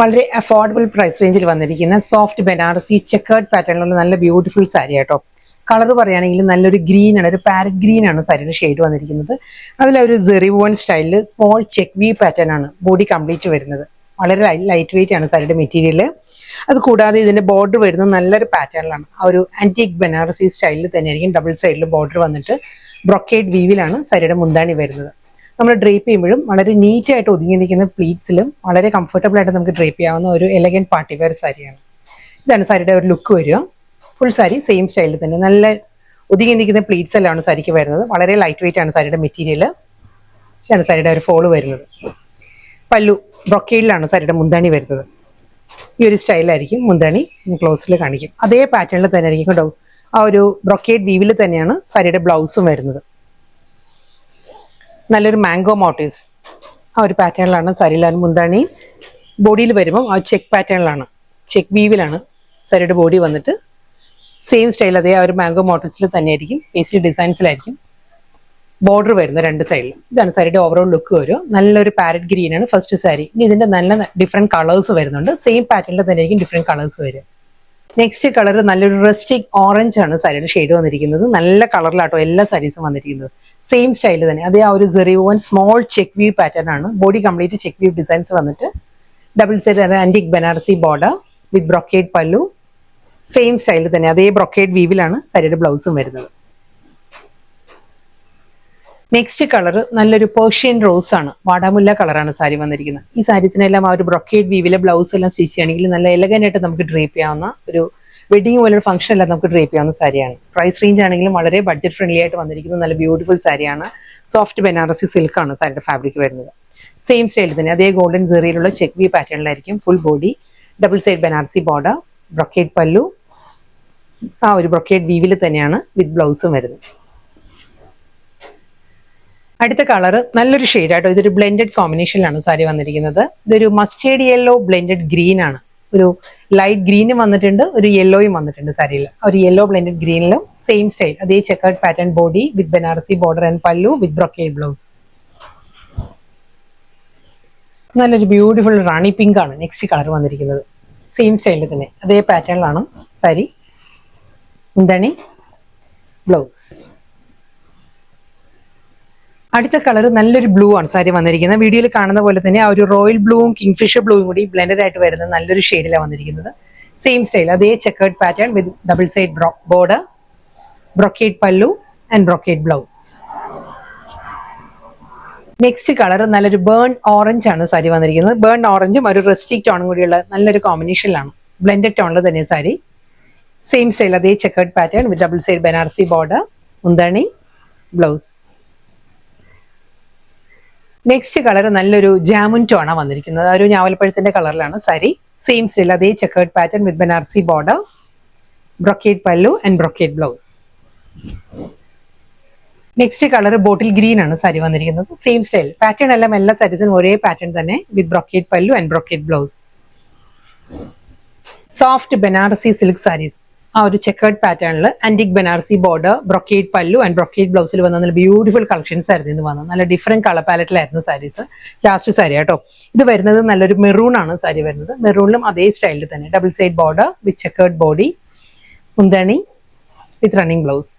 വളരെ affordable price റേഞ്ചിൽ വന്നിരിക്കുന്ന സോഫ്റ്റ് ബനാറസി ചെക്കേർഡ് പാറ്റേണിലുള്ള നല്ല ബ്യൂട്ടിഫുൾ സാരി കേട്ടോ. കളർ പറയുകയാണെങ്കിൽ നല്ലൊരു ഗ്രീൻ ആണ്, ഒരു പാരറ്റ് ഗ്രീൻ ആണ് സാരിയുടെ ഷെയ്ഡ് വന്നിരിക്കുന്നത്. അതിലൊരു സെറിവോൺ സ്റ്റൈലിൽ സ്മോൾ ചെക്ക് വി പാറ്റേൺ ആണ് ബോഡി കംപ്ലീറ്റ് വരുന്നത്. വളരെ ലൈറ്റ് വെയിറ്റ് ആണ് സാരിയുടെ മെറ്റീരിയൽ. അത് കൂടാതെ ഇതിന്റെ ബോർഡർ വരുന്നത് നല്ലൊരു പാറ്റേണിലാണ്. ആ ഒരു ആന്റിക് ബനാറസി സ്റ്റൈലിൽ തന്നെയായിരിക്കും ഡബിൾ സൈഡിൽ ബോർഡർ വന്നിട്ട് ബ്രൊക്കേഡ് വീവിലാണ് സാരിയുടെ മുന്താണി വരുന്നത്. നമ്മൾ ഡ്രേപ്പ് ചെയ്യുമ്പോഴും വളരെ നീറ്റായിട്ട് ഒതുങ്ങി നിൽക്കുന്ന പ്ലീറ്റ്സിലും വളരെ കംഫർട്ടബിൾ ആയിട്ട് നമുക്ക് ഡ്രേപ്പ് ചെയ്യാവുന്ന ഒരു എലഗന്റ് പാർട്ടി വെയർ സാരിയാണ്. ഇതാണ് സാരിയുടെ ഒരു ലുക്ക് വരിക. ഫുൾ സാരി സെയിം സ്റ്റൈലിൽ തന്നെ നല്ല ഒതുങ്ങി നിൽക്കുന്ന പ്ലീറ്റ്സ് എല്ലാമാണ് സാരിക്ക് വരുന്നത്. വളരെ ലൈറ്റ് വെയിറ്റ് ആണ് സാരിയുടെ മെറ്റീരിയൽ. ഇതാണ് സാരിയുടെ ഒരു ഫോള് വരുന്നത്. പല്ലു ബ്രൊക്കേഡിലാണ് സാരിയുടെ മുന്താണി വരുന്നത്. ഈ ഒരു സ്റ്റൈലായിരിക്കും മുന്താണി ക്ലോസിൽ കാണിക്കും. അതേ പാറ്റേണിൽ തന്നെ ആയിരിക്കും കേട്ടോ. ആ ഒരു ബ്രൊക്കേഡ് വീവിൽ തന്നെയാണ് സാരിയുടെ ബ്ലൗസും വരുന്നത്. നല്ലൊരു മാംഗോ മോട്ടീവ്സ് ആ ഒരു പാറ്റേണിലാണ് സാരിയിലാണ് മുന്താണി. ബോഡിയിൽ വരുമ്പോൾ ആ ചെക്ക് പാറ്റേണിലാണ്, ചെക്ക് വീവിലാണ് സാരിയുടെ ബോഡി വന്നിട്ട് സെയിം സ്റ്റൈൽ അതേ ആ ഒരു മാംഗോ മോട്ടീവ്സിൽ തന്നെയായിരിക്കും. പേസ്ലി ഡിസൈൻസിലായിരിക്കും ബോർഡർ വരുന്നത് രണ്ട് സൈഡിലും. ഇതാണ് സാരിയുടെ ഓവറോൾ ലുക്ക് വരും. നല്ലൊരു പാരറ്റ് ഗ്രീൻ ആണ് ഫസ്റ്റ് സാരി. ഇനി ഇതിന്റെ നല്ല ഡിഫറെന്റ് കളേഴ്സ് വരുന്നുണ്ട്. സെയിം പാറ്റേണിൽ തന്നെയായിരിക്കും ഡിഫറെന്റ് കളേഴ്സ് വരിക. നെക്സ്റ്റ് കളർ നല്ലൊരു റസ്റ്റിക് ഓറഞ്ച് ആണ് സാരിയുടെ ഷെയ്ഡ് വന്നിരിക്കുന്നത്. നല്ല കളറിലാട്ടോ എല്ലാ സാരീസും വന്നിരിക്കുന്നത്. സെയിം സ്റ്റൈൽ തന്നെ അതേ ആ ഒരു സെറിവോൺ സ്മോൾ ചെക്ക് വ്യൂ പാറ്റേൺ ആണ്. Body complete check view designs വന്നിട്ട് double side antique Banarasi border with brocade pallu. Same സ്റ്റൈലിൽ തന്നെ അതേ ബ്രൊക്കേഡ് വീവിലാണ് സാരിയുടെ ബ്ലൗസും വരുന്നത്. നെക്സ്റ്റ് കളർ നല്ലൊരു പേർഷ്യൻ റോസ് ആണ്. വാടാമുല്ല കളറാണ് സാരി വന്നിരിക്കുന്നത്. ഈ സാരീസിനെല്ലാം ആ ഒരു ബ്രൊക്കേഡ് വീവിലെ ബ്ലൗസ് എല്ലാം സ്റ്റിച്ച് ചെയ്യുകയാണെങ്കിൽ നല്ല എലഗന്റ് ആയിട്ട് നമുക്ക് ഡ്രേപ്പ് ചെയ്യാവുന്ന ഒരു വെഡിങ് പോലെ ഒരു ഫംഗ്ഷൻ എല്ലാം നമുക്ക് ഡ്രേപ്പ് ചെയ്യാവുന്ന സാരിയാണ്. പ്രൈസ് റേഞ്ച് ആണെങ്കിലും വളരെ ബഡ്ജറ്റ് ഫ്രണ്ട്ലി ആയിട്ട് വന്നിരിക്കുന്നത് നല്ല ബ്യൂട്ടിഫുൾ സാരിയാണ്. സോഫ്റ്റ് ബനാറസി സിൽക്ക് ആണ് സാരിയുടെ ഫാബ്രിക് വരുന്നത്. സെയിം സ്റ്റൈലിൽ തന്നെ അതേ ഗോൾഡൻ സെറിയിലുള്ള ചെക്ക് വി പാറ്റേണിലായിരിക്കും full body. Double side Banarasi border, brocade pallu, ആ ഒരു ബ്രൊക്കേഡ് വീവിൽ തന്നെയാണ് വിത്ത് ബ്ലൗസും വരുന്നത്. അടുത്ത കളർ നല്ലൊരു ഷെയ്ഡ് ആട്ടോ. ഇതൊരു ബ്ലെൻഡഡ് കോമ്പിനേഷനിലാണ് സാരി വന്നിരിക്കുന്നത്. ഇതൊരു മസ്റ്റേർഡ് യെല്ലോ ബ്ലെൻഡഡ് ഗ്രീൻ ആണ്. ഒരു ലൈറ്റ് ഗ്രീനും വന്നിട്ടുണ്ട്, ഒരു യെല്ലോയും വന്നിട്ടുണ്ട് സാരിയിൽ. ഒരു യെല്ലോ ബ്ലെൻഡഡ് ഗ്രീനിലും സെയിം സ്റ്റൈൽ അതേ checkered pattern body with Banarasi border and പല്ലു വിത്ത് ബ്രൊക്കേഡ് ബ്ലൗസ്. നല്ലൊരു ബ്യൂട്ടിഫുൾ റാണി പിങ്ക് ആണ് നെക്സ്റ്റ് കളർ വന്നിരിക്കുന്നത്. സെയിം സ്റ്റൈലിൽ തന്നെ അതേ പാറ്റേണിലാണ് സാരി മുന്താണി ബ്ലൗസ്. അടുത്ത കളർ നല്ലൊരു ബ്ലൂ ആണ് സാരി വന്നിരിക്കുന്നത്. വീഡിയോയിൽ കാണുന്ന പോലെ തന്നെ ആ ഒരു റോയൽ ബ്ലൂവും കിങ്ഫിഷർ ബ്ലൂവും കൂടി ബ്ലെൻഡഡ് ആയിട്ട് വരുന്ന നല്ലൊരു ഷെയ്ഡിലാണ് വന്നിരിക്കുന്നത്. സെയിം സ്റ്റൈൽ അതേ checkered pattern with double side border, brocade pallu and brocade blouse. Next colour നല്ലൊരു ബേൺ ഓറഞ്ച് ആണ് സാരി വന്നിരിക്കുന്നത്. ബേൺ ഓറഞ്ചും ഒരു റസ്റ്റിക് ടോണും കൂടിയുള്ള നല്ലൊരു കോമ്പിനേഷനിലാണ്. ബ്ലെൻഡഡ് ടോണിൽ തന്നെ സാരി. സെയിം സ്റ്റൈൽ അതേ checkered pattern with double side Banarasi border, മുന്താണി ബ്ലൗസ്. നെക്സ്റ്റ് കളർ നല്ലൊരു ജാമുൻ ടോണാണ് വന്നിരിക്കുന്നത്. ഒരു ഞാവൽപ്പഴത്തിന്റെ കളറിലാണ് സാരി. സെയിം സ്റ്റൈൽ അതേ checkered pattern with Banarasi border, brocade pallu and brocade blouse. Next colour bottle green ആണ് സാരി വന്നിരിക്കുന്നത്. സെയിം സ്റ്റൈൽ പാറ്റേൺ എല്ലാം എല്ലാ സാരീസിനും ഒരേ പാറ്റേൺ തന്നെ with brocade pallu and brocade blouse. Soft Banarasi silk saris ആ ഒരു ചെക്കേർഡ് പാറ്റേണിൽ antique Banarasi border, brocade pallu and brocade ബ്ലൗസിൽ വന്ന നല്ല ബ്യൂട്ടിഫുൾ കളക്ഷൻസ് ആയിരുന്നു ഇന്ന് വന്നത്. നല്ല ഡിഫറെന്റ് കളർ പാലറ്റിലായിരുന്നു സാരീസ്. ലാസ്റ്റ് സാരി കേട്ടോ. ഇത് വരുന്നത് നല്ലൊരു മെറൂൺ ആണ് സാരി വരുന്നത്. മെറൂണിലും അതേ സ്റ്റൈലിൽ തന്നെ ഡബിൾ സൈഡ് ബോർഡർ വിത്ത് ചെക്കേർഡ് ബോഡി, മുന്താണി വിത്ത് റണ്ണിങ് ബ്ലൗസ്.